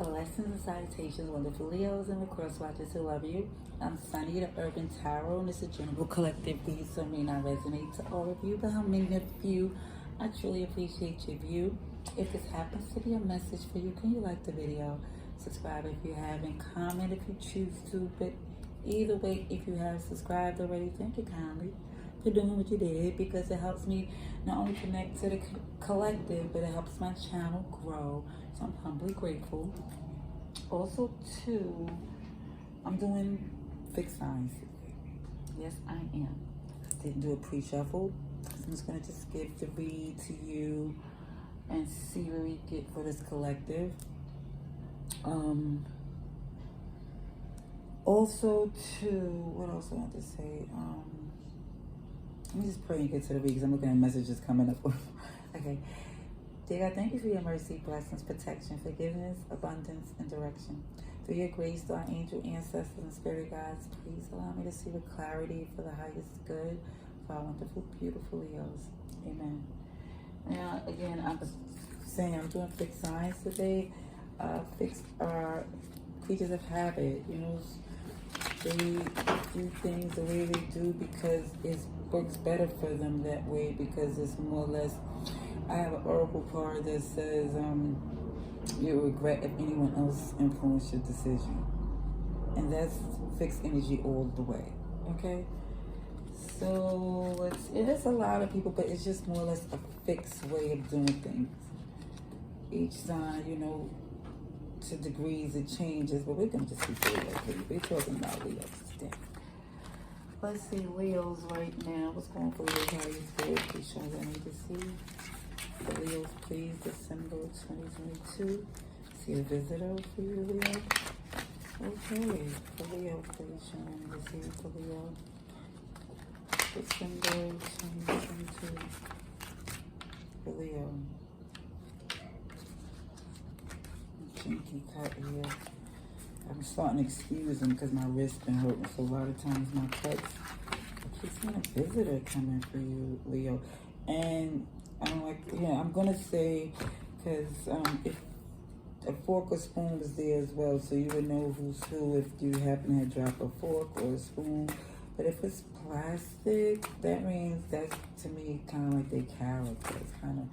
Blessings and salutations, wonderful Leos and the cross watchers who love you. I'm Sunny, the Urban Tarot, and it's a general collective read, so it may not resonate to all of you, but how many of you, I truly appreciate your view. If this happens to be a message for you, can you like the video? Subscribe if you haven't, comment if you choose to, but either way, if you have subscribed already, thank you kindly for doing what you did, because it helps me not only connect to the collective, but it helps my channel grow. So I'm humbly grateful. Also, too, I'm doing fixed signs. Yes, I am. Didn't do a pre-shuffle. So I'm just gonna just give the read to you and see what we get for this collective. Also, too, what else I want to say? Let me just pray and get to the read, because I'm looking at messages coming up. Okay. Dear God, thank you for your mercy, blessings, protection, forgiveness, abundance, and direction. Through your grace, through our angel ancestors and spirit guides, please allow me to see with clarity for the highest good for our wonderful, beautiful Leos. Amen. Now, again, I'm saying I'm doing fixed signs today. Fixed are creatures of habit. You know, they do things the way they do because it works better for them that way, because it's more or less. I have an oracle card that says you'll regret if anyone else influenced your decision. And that's fixed energy all the way. Okay? So it is a lot of people, but it's just more or less a fixed way of doing things. Each sign, you know, to degrees it changes, but we're going to just see Leo. We're talking about Leos today. Let's see Leos right now. What's going on for Leos? How you feel? Please show me. I need to see. The Leos, please, December 2022. See a visitor for you, Leo. Okay, for Leo, please show me to see for Leo. December 2022. For Leo. Jinky cut here. I'm starting to excuse them because my wrist's been hurting, so a lot of times my cuts. I keep seeing a visitor coming for you, Leo. And I'm gonna say, because if a fork or spoon was there as well, so you would know who's who if you happen to drop a fork or a spoon. But if it's plastic, that means that's, to me, kind of like their character. It's kind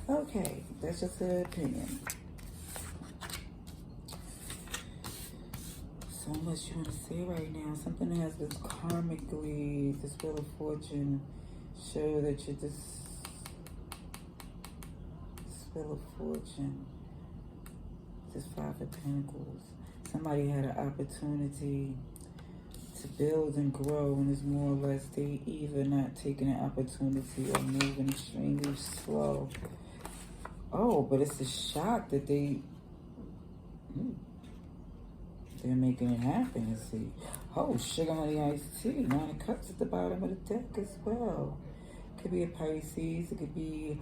of, okay, that's just an opinion. So much you want to say right now. Something that has this karmically, this Wheel of Fortune, show that you're just, Wheel of Fortune, this Five of Pentacles. Somebody had an opportunity to build and grow, and it's more or less they either not taking an opportunity or moving extremely slow. Oh, but it's a shock that they're making it happen, you see. Oh, sugar honey iced tea. 9 of Cups at the bottom of the deck as well. Could be a Pisces. It could be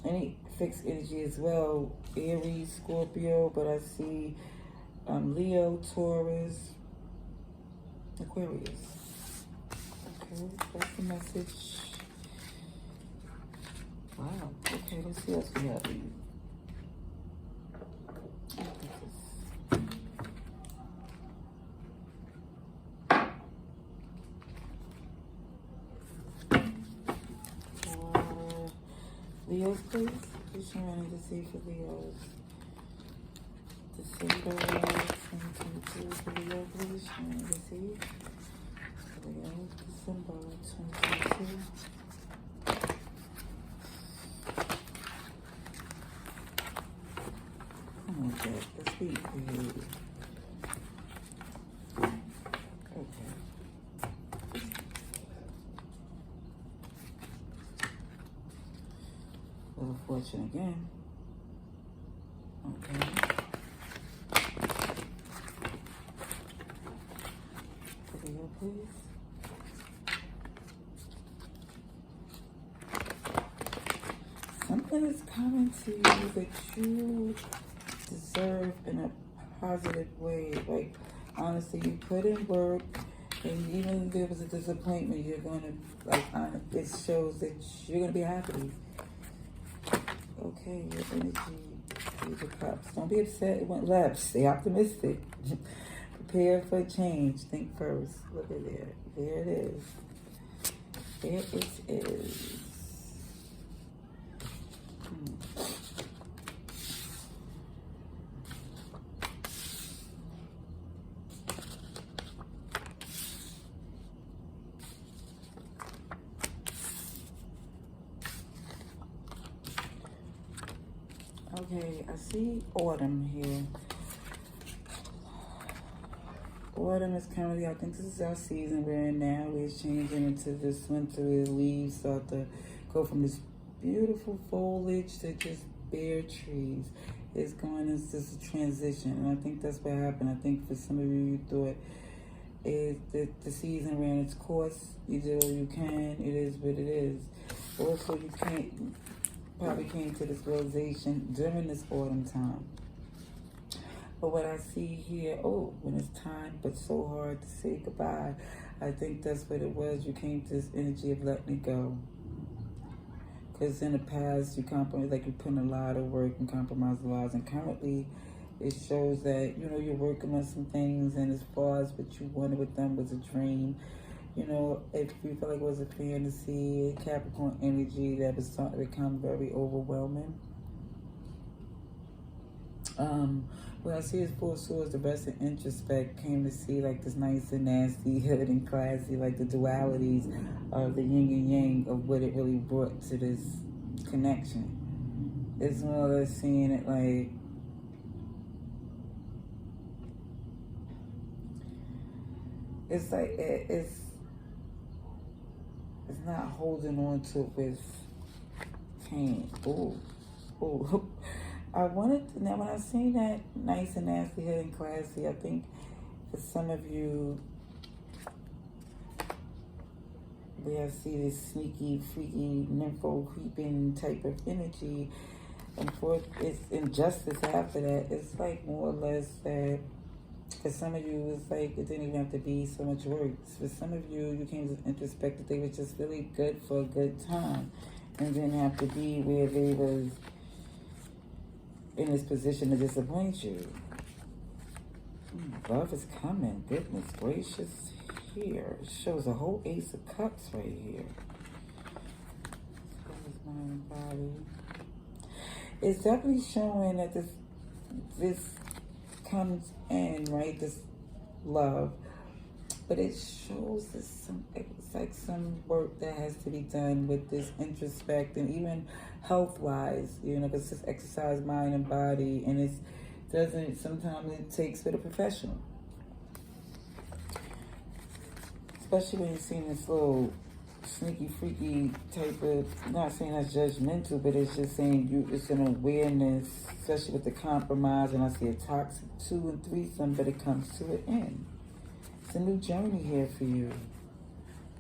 any fixed energy as well. Aries, Scorpio, but I see Leo, Taurus, Aquarius. Okay, that's the message. Wow. Okay, let's see what else we have for you. Leos, please. Just trying to see for Leos. December 2022 for Leo, please. Trying to see for Leo. December 2022. Come on, Jack. Let's be creative. Okay. Wheel of Fortune again. Okay. Video, please. Something is coming to you that you deserve in a positive way. Like, honestly, you put in work, and even if there was a disappointment, you're going to, like, it shows that you're going to be happy. Okay, your energy Page of Cups. Don't be upset it went left. Stay optimistic. Prepare for change. Think first. Look at there. There it is. There it is. Okay, I see autumn here. Autumn is currently, I think this is our season we're in now. We're changing into this winter where the leaves start to go from this beautiful foliage to just bare trees. It's going into this transition, and I think that's what happened. I think for some of you, you thought the season ran its course. You did all you can. It is what it is. Also, you probably came to this realization during this autumn time. But what I see here, when it's time but so hard to say goodbye, I think that's what it was. You came to this energy of letting it go. Because in the past, you compromise, like you put in a lot of work and compromise lives. And currently, it shows that, you're working on some things, and as far as what you wanted with them was a dream. If you feel like it was a fantasy, Capricorn energy, that was starting to become very overwhelming. What I see is Four of Swords, the rest of introspect, came to see like this nice and nasty, hood and classy, like the dualities of the yin and yang of what it really brought to this connection. It's more or less seeing it like, it's like, it's not holding on to it with pain. Ooh. I wanted to, now when I see that nice and nasty, hood and classy, I think for some of you, we see this sneaky, freaky, nympho creeping type of energy, and for its injustice after that, it's like more or less that for some of you, it's like it didn't even have to be so much work. For some of you, you came to introspect that they were just really good for a good time, and didn't have to be where they was in this position to disappoint you. Love is coming. Goodness gracious. Here it shows a whole Ace of Cups right here. Mind, body. It's definitely showing that this comes in, right? This love, but it shows it's like some work that has to be done with this introspect, and even health-wise, because it's exercise mind and body, and sometimes it takes with a professional. Especially when you're seeing this little sneaky, freaky type of, not saying that's judgmental, but it's just saying it's an awareness, especially with the compromise, and I see a toxic 2 and 3-some, but it comes to an end. It's a new journey here for you.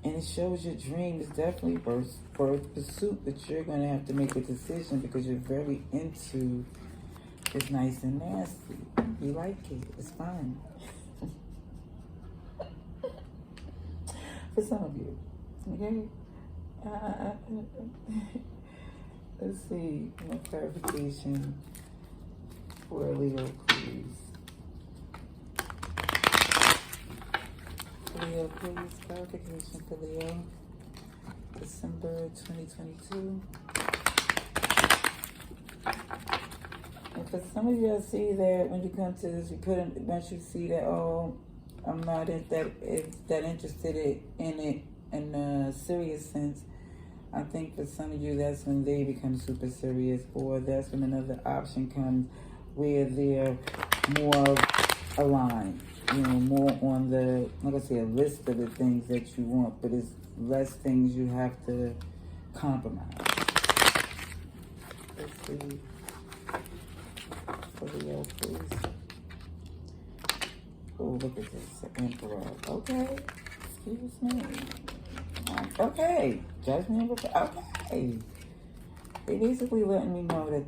And it shows your dream is definitely worth pursuit, but you're going to have to make a decision because you're very into this nice and nasty. You like it. It's fine. For some of you. Okay? Let's see. More clarification for Leo, please. Leo, please. Clarification for Leo. December 2022. And for some of you, I see that when you come to this, once you see that, I'm not that interested in it in a serious sense. I think for some of you, that's when they become super serious, or that's when another option comes where they're more aligned, more on the, like I say, a list of the things that you want, but it's less things you have to compromise. Let's see. For Leo, please. Oh, look at this, the Emperor. Okay, excuse me. Okay, Judgment. Okay. They basically letting me know that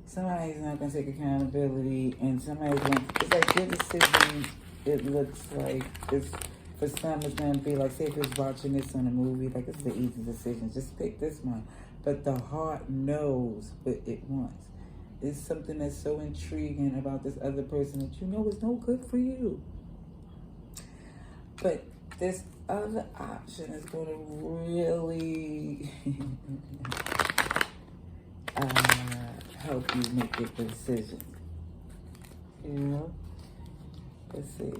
somebody's not going to take accountability, and somebody's going to, it's like your decision, it looks like, it's, for some it's going to be like, say if you're watching this on a movie, like it's the easy decision, just pick this one. but the heart knows what it wants. It's something that's so intriguing about this other person that you know is no good for you. But this other option is going to really help you make your decision. You know? Let's see.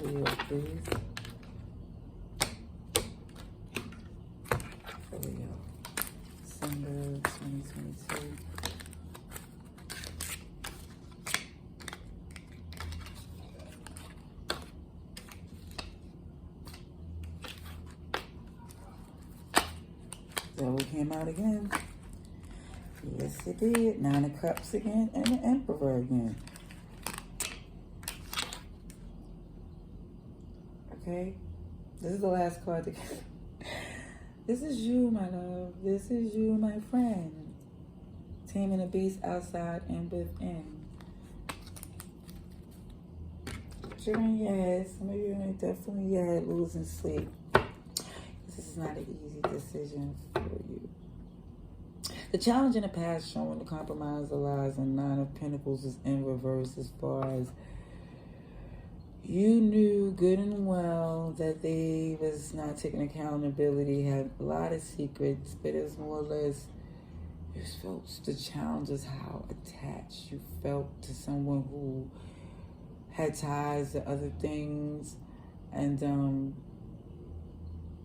Leo, please. Leo. December 2022. Devil came out again. Yes, it did. 9 of Cups again and the Emperor again. Okay? This is the last card to get. This is you, my love. This is you, my friend. Taming the beast outside and within. You're in your head. Some of you are definitely in your head losing sleep. This is not an easy decision for you. The challenge in the past showing the compromise, the lies, and 9 of Pentacles is in reverse as far as you knew good and well that they was not taking accountability, had a lot of secrets, but it was more or less, you felt the challenge is how attached you felt to someone who had ties to other things and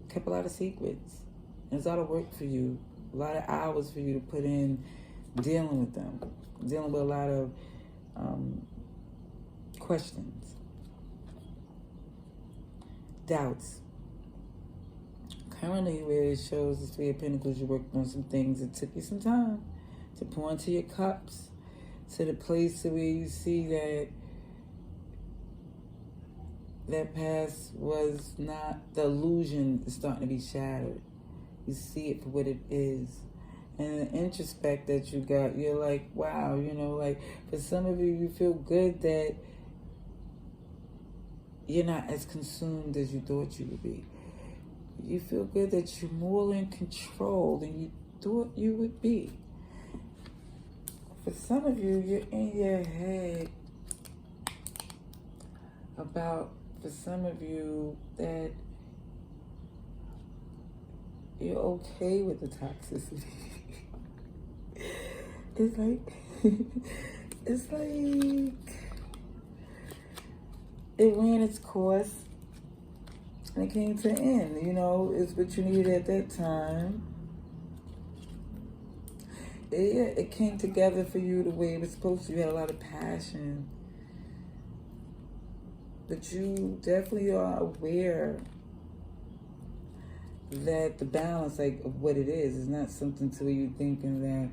kept a lot of secrets. It was a lot of work for you, a lot of hours for you to put in dealing with them, dealing with a lot of questions, doubts. Currently, where it shows the 3 of Pentacles, you worked on some things. It took you some time to pour into your cups to the place where you see that that past was not, the illusion is starting to be shattered. You see it for what it is. And the introspect that you got, you're like, wow, you know, like for some of you, you feel good that you're not as consumed as you thought you would be. You feel good that you're more in control than you thought you would be. For some of you, you're in your head about, for some of you, that you're okay with the toxicity. It's like, it's like it ran its course and it came to an end. You know, it's what you needed at that time. It came together for you the way it was supposed to. You had a lot of passion. But you definitely are aware that the balance, like, of what it is not something to where you thinking that,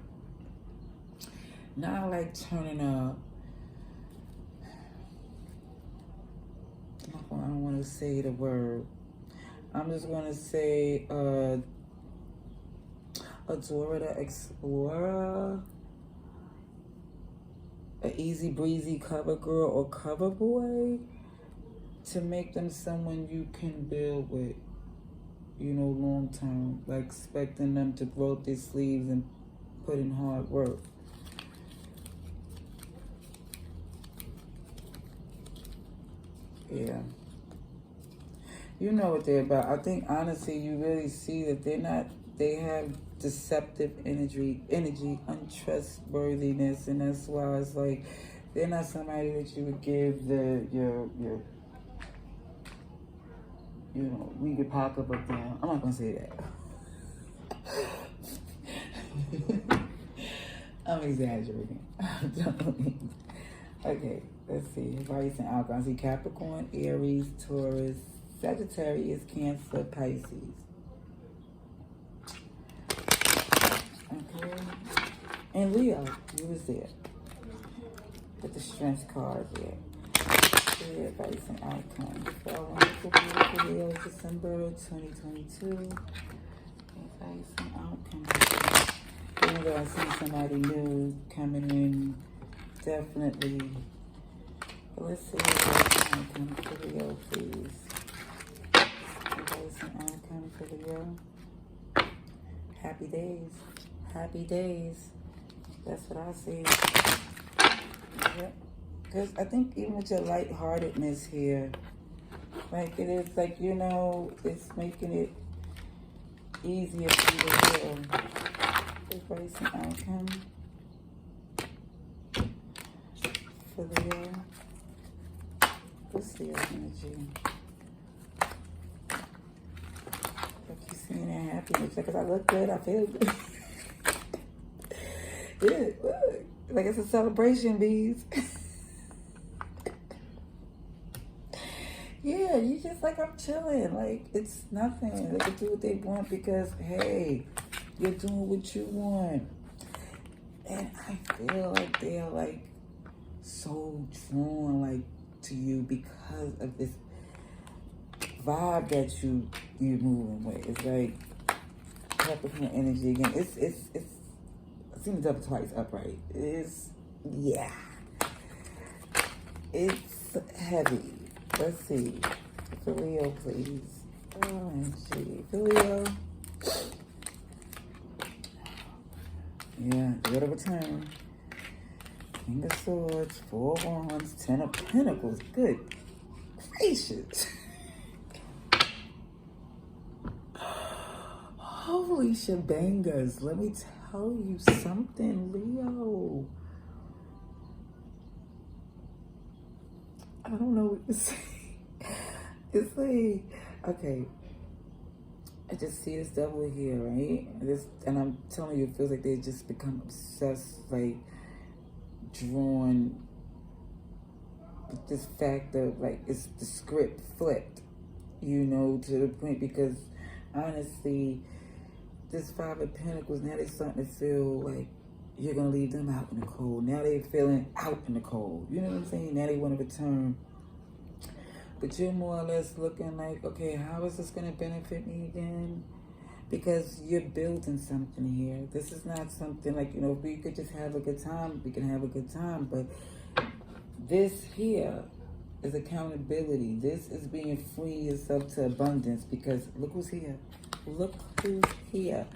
not like turning up. I don't want to say the word. I'm just going to say Adora the Explorer, an easy breezy cover girl or cover boy, to make them someone you can build with, you know, long term. Like expecting them to roll up their sleeves and put in hard work. Yeah. You know what they're about. I think honestly you really see that they have deceptive energy, untrustworthiness, and that's why it's like they're not somebody that you would give your you know, we could pocketbook down. I'm not gonna say that. I'm exaggerating. Okay, let's see. Advice and outcomes. See Capricorn, Aries, Taurus, Sagittarius, Cancer, Pisces. Okay. And Leo, you was there. With the Strength card there. Yeah, advice and outcomes. For our wonderful, beautiful Leo, December 2022. Advice and outcomes. Even though I see somebody new coming in, definitely. But let's see advice and outcomes for Leo, please. Advice and outcomes for Leo. Happy days. Happy days. That's what I see. Yep. Because I think even with your lightheartedness here, like it is like, you know, it's making it easier for you to heal. Everybody some outcome for Leo. What's Leo energy? Like you seeing that happiness. Because I look good, I feel good. Yeah, look. Like it's a celebration, bees. Yeah, you just like, I'm chilling. Like, it's nothing. They can do what they want because, hey, you're doing what you want. And I feel like they're like so drawn like to you because of this vibe that you're moving with. It's like Capricorn energy again. It's I've seen the double twice upright. It's, yeah. It's heavy. Let's see. For Leo, please. OMG. For Leo. Yeah, Wheel of Return. King of Swords, 4 of Wands, 10 of Pentacles. Good gracious. Holy shebangas. Let me tell you something, Leo. I don't know what to say. It's like, okay. I just see this devil here, right? And I'm telling you, it feels like they just become obsessed, like drawn with this fact of like it's the script flipped, you know, to the point because honestly, this 5 of Pentacles, now they're starting to feel like you're gonna leave them out in the cold. Now they're feeling out in the cold. You know what I'm saying? Now they want to return. But you're more or less looking like, okay, how is this going to benefit me again? Because you're building something here. This is not something like, you know, if we could just have a good time, we can have a good time. But this here is accountability. This is being free yourself to abundance because look who's here. Look who's here.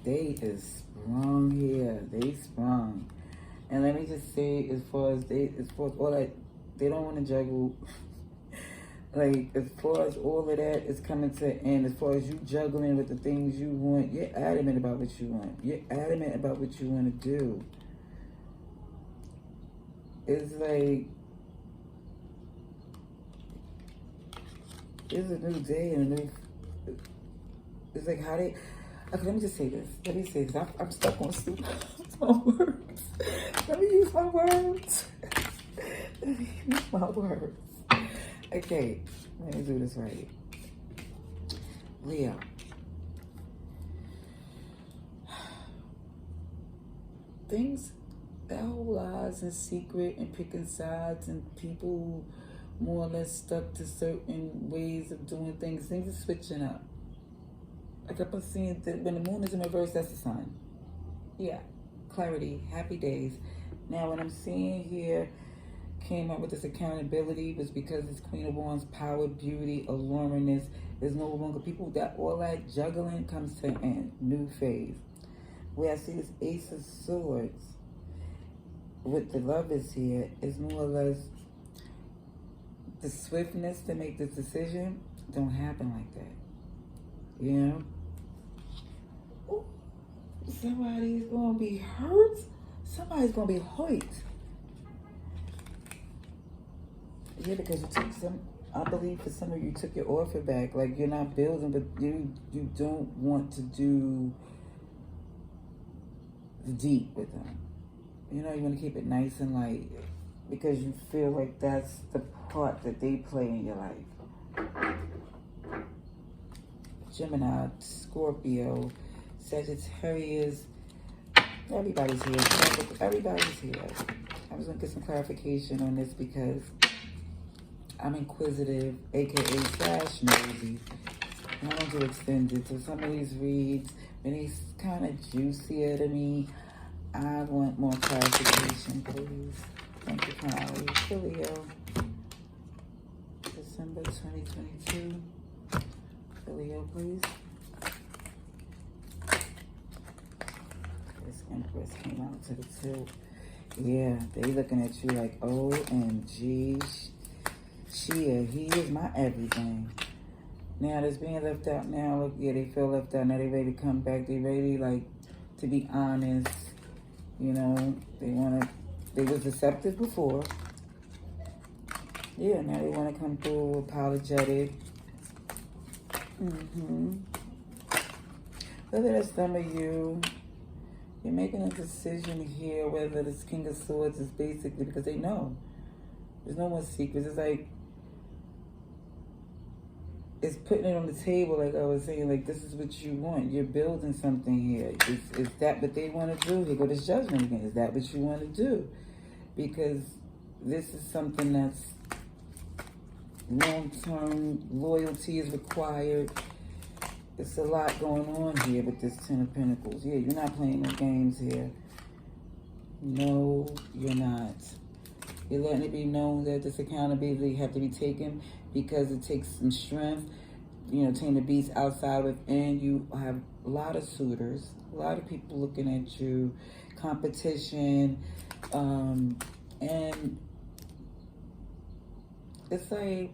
They is sprung here. They sprung. And let me just say, as far as all that, they don't want to juggle. Like, as far as all of that is coming to an end, as far as you juggling with the things you want, you're adamant about what you want. You're adamant about what you want to do. It's like, it's a new day and a new, it's like how they, okay, let me just say this. Let me say this. I'm stuck on my words. Let me use my words. Let me use my words. Okay, let me do this right. Leo. Things, that whole lies and secret and picking sides and people more or less stuck to certain ways of doing things. Things are switching up. I kept on seeing that when the moon is in reverse, that's the sign. Yeah, clarity, happy days. Now, what I'm seeing here came up with this accountability was because this Queen of Wands, power, beauty, alluringness is no longer people that all that juggling comes to an end, new phase. Where I see this Ace of Swords with the Lovers here is more or less the swiftness to make this decision don't happen like that. You know? Ooh, somebody's gonna be hurt. Somebody's gonna be hurt. Yeah, because you took some, I believe for some of you took your offer back. Like you're not building, but you don't want to do the deep with them. You know, you want to keep it nice and light because you feel like that's the part that they play in your life. Gemini, Scorpio, Sagittarius, everybody's here. Everybody's here. I was going to get some clarification on this because I'm inquisitive, aka slash nosy. And I don't do extended. So some of these reads, when it's kind of juicier to me, I want more clarification, please. Thank you kindly. Leo, December 2022. Leo, please. Empress came out to the tilt. Yeah, they looking at you like, OMG. He is my everything. Now that's being left out now. Look, yeah, they feel left out. Now they ready to come back. They ready, like, to be honest. You know, they was deceptive before. Yeah, now they want to come through apologetic. Whether that's them or you, you're making a decision here whether this King of Swords is basically because they know. There's no more secrets. It's like, it's putting it on the table, like I was saying, like, this is what you want. You're building something here. Is that what they want to do? Here go this judgment again. Is that what you want to do? Because this is something that's long-term. Loyalty is required. It's a lot going on here with this Ten of Pentacles. Yeah, you're not playing no games here. No, you're not. You're letting it be known that this accountability have to be taken because it takes some strength. You know, tame the beast outside within. You have a lot of suitors, a lot of people looking at you, competition, and it's like,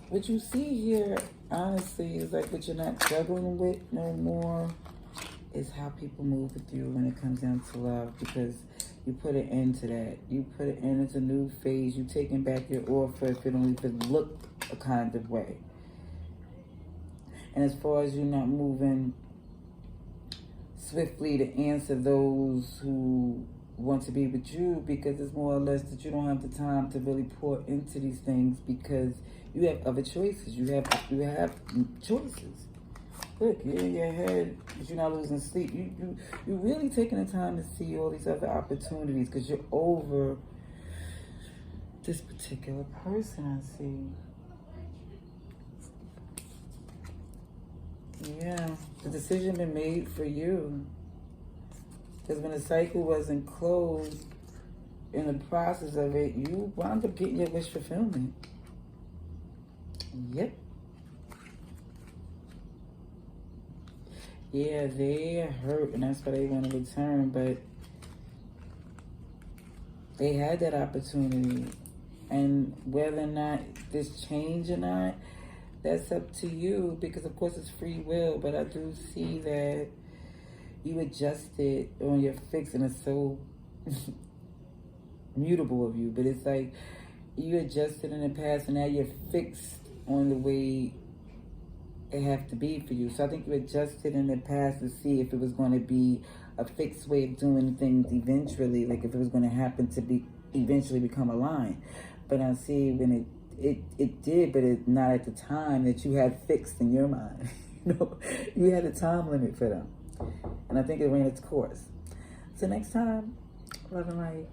what you see here, honestly, is like what you're not struggling with no more is how people move with you when it comes down to love, because you put an end to that. You put an end to a new phase. You taking back your offer if it don't even look a kind of way. And as far as you not moving swiftly to answer those who want to be with you, because it's more or less that you don't have the time to really pour into these things because you have other choices. You have choices. Look, you're in your head, but you're not losing sleep. You're really taking the time to see all these other opportunities because you're over this particular person, I see. Yeah, the decision been made for you. Because when the cycle wasn't closed, in the process of it, you wound up getting your wish fulfillment. Yep. Yeah, they hurt, and that's why they want to return, but they had that opportunity. And whether or not this change or not, that's up to you, because of course it's free will, but I do see that you adjusted on your fix, and it's so mutable of you, but it's like you adjusted in the past and now you're fixed on the way it have to be for you. So I think you adjusted in the past to see if it was going to be a fixed way of doing things eventually, like if it was going to happen to be eventually become a line. But I see when it did, but it not at the time that you had fixed in your mind. You had a time limit for them. And I think it ran its course. So next time, love and light.